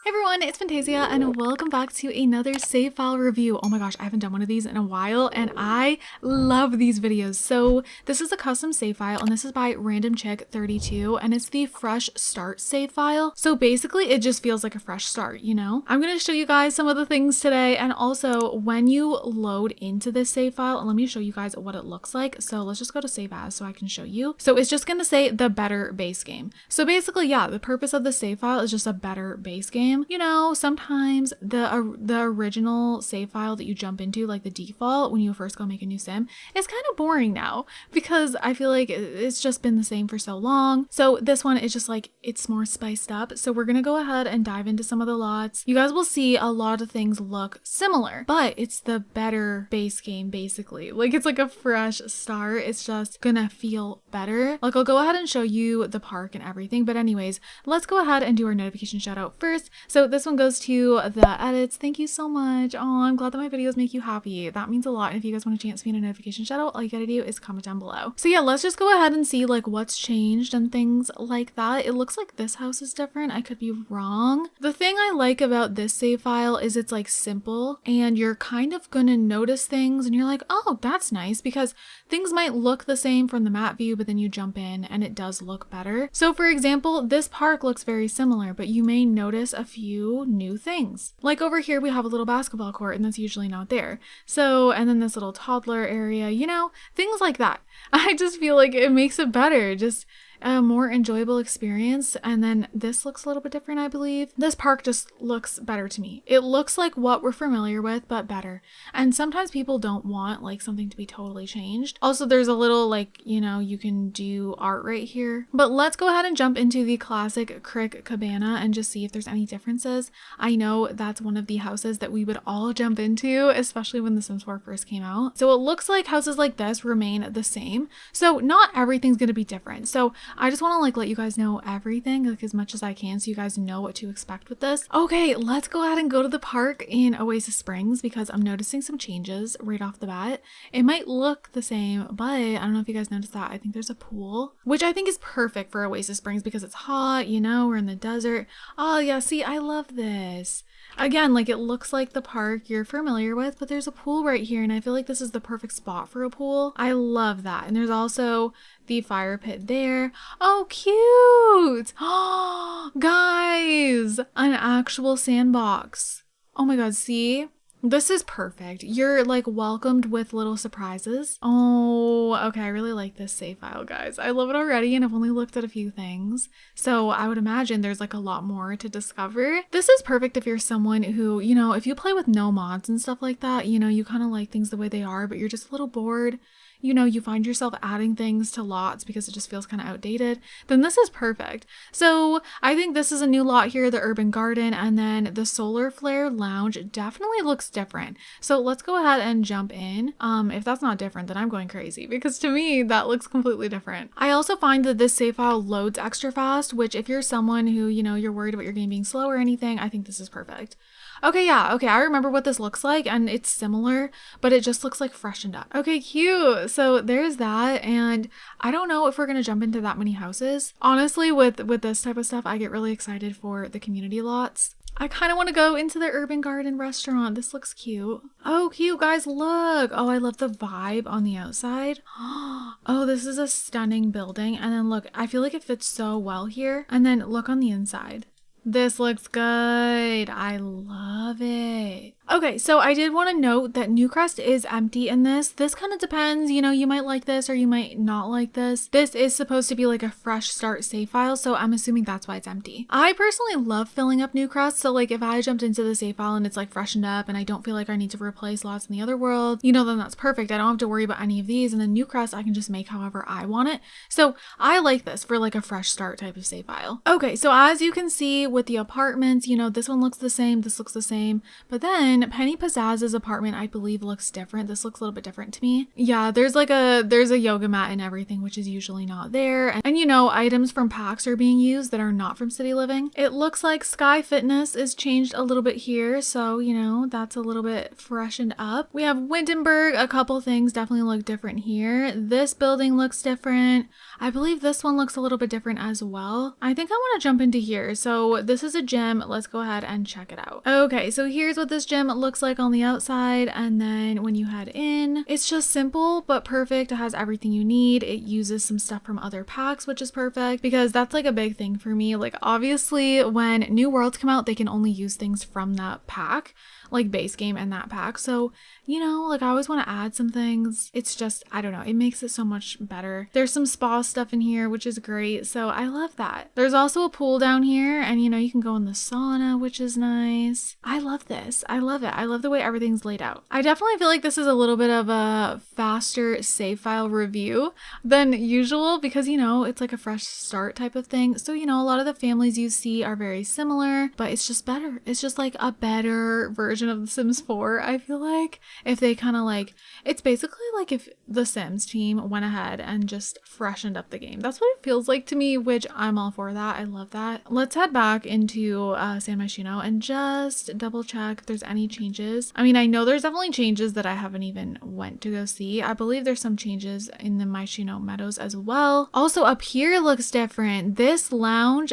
Hey everyone, it's Fantayzia and welcome back to another save file review. Oh my gosh, I haven't done one of these in a while and I love these videos. So this is a custom save file and this is by Random Chick 32 and it's the fresh start save file. So basically it just feels like a fresh start, you know? I'm going to show you guys some of the things today and also when you load into this save file, and let me show you guys what it looks like. So let's just go to save as so I can show you. So it's just going to say the better base game. So basically, yeah, the purpose of the save file is just a better base game. You know, sometimes the original save file that you jump into, like the default when you first go make a new sim, is kind of boring now because I feel like it's just been the same for so long. So this one is just like, it's more spiced up. So we're gonna go ahead and dive into some of the lots. You guys will see a lot of things look similar, but it's the better base game basically. Like it's like a fresh start. It's just gonna feel better. Like I'll go ahead and show you the park and everything, but anyways, let's go ahead and do our notification shout out first. So this one goes to the edits. Thank you so much. Oh, I'm glad that my videos make you happy. That means a lot. And if you guys want a chance to be in a notification shout out, all you gotta do is comment down below. So yeah, let's just go ahead and see like what's changed and things like that. It looks like this house is different. I could be wrong. The thing I like about this save file is it's like simple and you're kind of gonna notice things and you're like, oh, that's nice, because things might look the same from the map view, but then you jump in and it does look better. So for example, this park looks very similar, but you may notice a few new things. Like over here, we have a little basketball court and that's usually not there. So, and then this little toddler area, you know, things like that. I just feel like it makes it better. Just a more enjoyable experience. And then this looks a little bit different, I believe. This park just looks better to me. It looks like what we're familiar with, but better. And sometimes people don't want like something to be totally changed. Also, there's a little like, you know, you can do art right here. But let's go ahead and jump into the classic Crick Cabana and just see if there's any differences. I know that's one of the houses that we would all jump into, especially when The Sims 4 first came out. So it looks like houses like this remain the same. So not everything's going to be different. So I just want to like let you guys know everything like as much as I can so you guys know what to expect with this. Okay, let's go ahead and go to the park in Oasis Springs because I'm noticing some changes right off the bat. It might look the same, but I don't know if you guys noticed that. I think there's a pool, which I think is perfect for Oasis Springs because it's hot, you know, we're in the desert. Oh yeah, see, I love this. Again, like it looks like the park you're familiar with, but there's a pool right here and I feel like this is the perfect spot for a pool. I love that. And there's also the fire pit there. Oh, cute. Oh, guys, an actual sandbox. Oh my God, see? This is perfect. You're like welcomed with little surprises. Oh, okay. I really like this save file, guys. I love it already and I've only looked at a few things. So I would imagine there's like a lot more to discover. This is perfect if you're someone who, you know, if you play with no mods and stuff like that, you know, you kind of like things the way they are, but you're just a little bored. You know, you find yourself adding things to lots because it just feels kind of outdated, then this is perfect. So I think this is a new lot here, the Urban Garden, and then the Solar Flare Lounge definitely looks different. So let's go ahead and jump in. If that's not different, then I'm going crazy because to me, that looks completely different. I also find that this save file loads extra fast, which if you're someone who, you know, you're worried about your game being slow or anything, I think this is perfect. Okay, yeah, okay, I remember what this looks like and it's similar, but it just looks like freshened up. Okay, cute. So there's that, and I don't know if we're gonna jump into that many houses. Honestly, with this type of stuff, I get really excited for the community lots. I kind of want to go into the Urban Garden restaurant. This looks cute. Oh, cute, guys, look. Oh, I love the vibe on the outside. Oh, this is a stunning building. And then look, I feel like it fits so well here. And then look on the inside. This looks good. I love it. Okay, so I did want to note that Newcrest is empty in this. This kind of depends, you know, you might like this or you might not like this. This is supposed to be like a fresh start save file, so I'm assuming that's why it's empty. I personally love filling up Newcrest, so like if I jumped into the save file and it's like freshened up and I don't feel like I need to replace lots in the other world, you know, then that's perfect. I don't have to worry about any of these, and then Newcrest I can just make however I want it. So I like this for like a fresh start type of save file. Okay, so as you can see with the apartments, you know, this one looks the same, this looks the same, but then then Penny Pizzazz's apartment, I believe, looks different. This looks a little bit different to me. Yeah, there's a yoga mat and everything, which is usually not there. And you know, items from packs are being used that are not from City Living. It looks like Sky Fitness is changed a little bit here. So, you know, that's a little bit freshened up. We have Windenburg. A couple things definitely look different here. This building looks different. I believe this one looks a little bit different as well. I think I want to jump into here. So this is a gym. Let's go ahead and check it out. Okay, so here's what this gym looks like on the outside. And then when you head in, it's just simple but perfect. It has everything you need. It uses some stuff from other packs, which is perfect because that's like a big thing for me. Like obviously when new worlds come out, they can only use things from that pack, like base game and that pack. So, you know, like I always want to add some things. It's just, I don't know, it makes it so much better. There's some spa stuff in here, which is great. So I love that. There's also a pool down here and, you know, you can go in the sauna, which is nice. I love this. I love it. I love the way everything's laid out. I definitely feel like this is a little bit of a faster save file review than usual because, you know, it's like a fresh start type of thing. So, you know, a lot of the families you see are very similar, but it's just better. It's just like a better version of The Sims 4, I feel like. If they kind of like, it's basically like if the Sims team went ahead and just freshened up the game. That's what it feels like to me, which I'm all for that. I love that. Let's head back into San Myshuno and just double check if there's any changes. I mean, I know there's definitely changes that I haven't even went to go see. I believe there's some changes in the Myshuno Meadows as well. Also up here looks different. This lounge,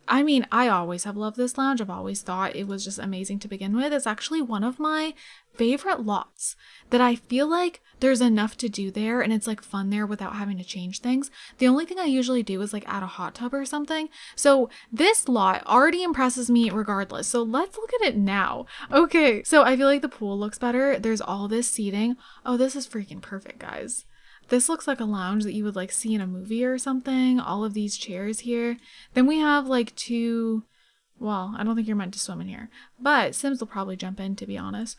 I mean, I always have loved this lounge. I've always thought it was just amazing to begin with. It's actually one of my favorite lots that I feel like there's enough to do there and it's like fun there without having to change things. The only thing I usually do is like add a hot tub or something. So this lot already impresses me regardless. So let's look at it now. Okay, so I feel like the pool looks better. There's all this seating. Oh, this is freaking perfect, guys. This looks like a lounge that you would like see in a movie or something. All of these chairs here. Then we have like two, well, I don't think you're meant to swim in here, but Sims will probably jump in, to be honest.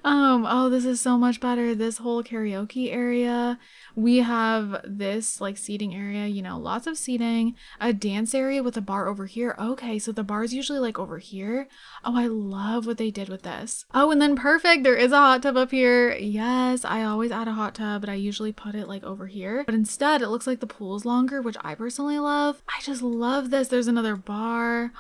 Oh, this is so much better. This whole karaoke area. We have this like seating area, you know, lots of seating, a dance area with a bar over here. Okay, so the bar is usually like over here. Oh, I love what they did with this. Oh, and then perfect. There is a hot tub up here. Yes, I always add a hot tub, but I usually put it like over here. But instead, it looks like the pool's longer, which I personally love. I just love this. There's another bar.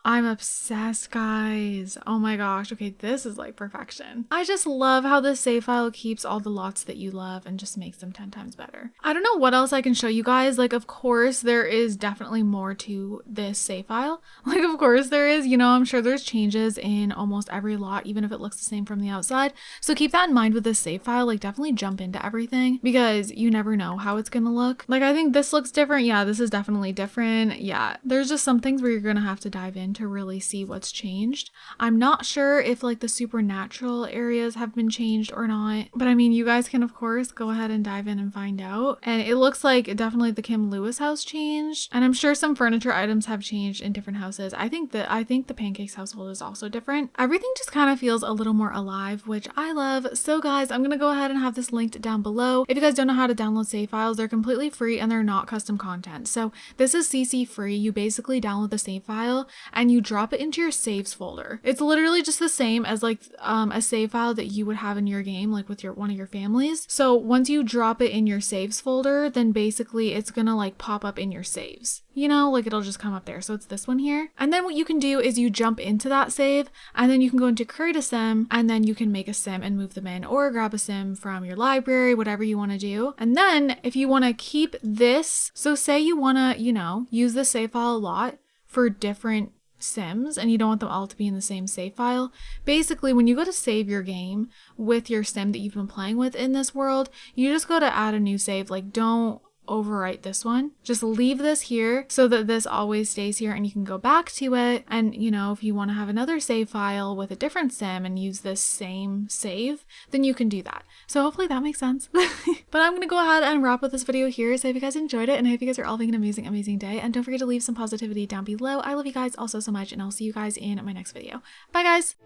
I'm obsessed, guys. Oh my gosh. Okay, this is like perfection. I just love how this save file keeps all the lots that you love and just makes them 10 times better. I don't know what else I can show you guys. Like, of course, there is definitely more to this save file. Like, of course there is. You know, I'm sure there's changes in almost every lot, even if it looks the same from the outside. So keep that in mind with this save file. Like, definitely jump into everything because you never know how it's gonna look. Like, I think this looks different. Yeah, this is definitely different. Yeah, there's just some things where you're gonna have to dive in to really see what's changed. I'm not sure if like the supernatural areas have been changed or not, but I mean, you guys can of course go ahead and dive in and find out. And it looks like definitely the Kim Lewis house changed, and I'm sure some furniture items have changed in different houses. I think the Pancakes household is also different. Everything just kind of feels a little more alive, which I love. So guys, I'm gonna go ahead and have this linked down below. If you guys don't know how to download save files, they're completely free and they're not custom content. So this is CC free. You basically download the save file and you drop it into your saves folder. It's literally just the same as like a save file that you would have in your game, like with one of your families. So once you drop it in your saves folder, then basically it's gonna like pop up in your saves. You know, like it'll just come up there. So it's this one here. And then what you can do is you jump into that save and then you can go into create a sim and then you can make a sim and move them in or grab a sim from your library, whatever you want to do. And then if you want to keep this, so say you want to, you know, use the save file a lot for different sims and you don't want them all to be in the same save file. Basically, when you go to save your game with your sim that you've been playing with in this world, you just go to add a new save. Like, don't overwrite this one. Just leave this here so that this always stays here and you can go back to it. And you know, if you want to have another save file with a different sim and use this same save, then you can do that. So hopefully that makes sense. But I'm gonna go ahead and wrap up this video here. So I hope you guys enjoyed it and I hope you guys are all having an amazing day, and don't forget to leave some positivity down below. I love you guys also so much, and I'll see you guys in my next video. Bye guys.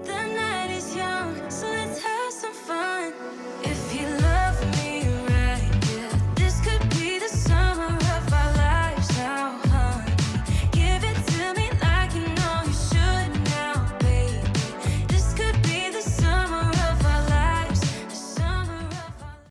The night is young, so let's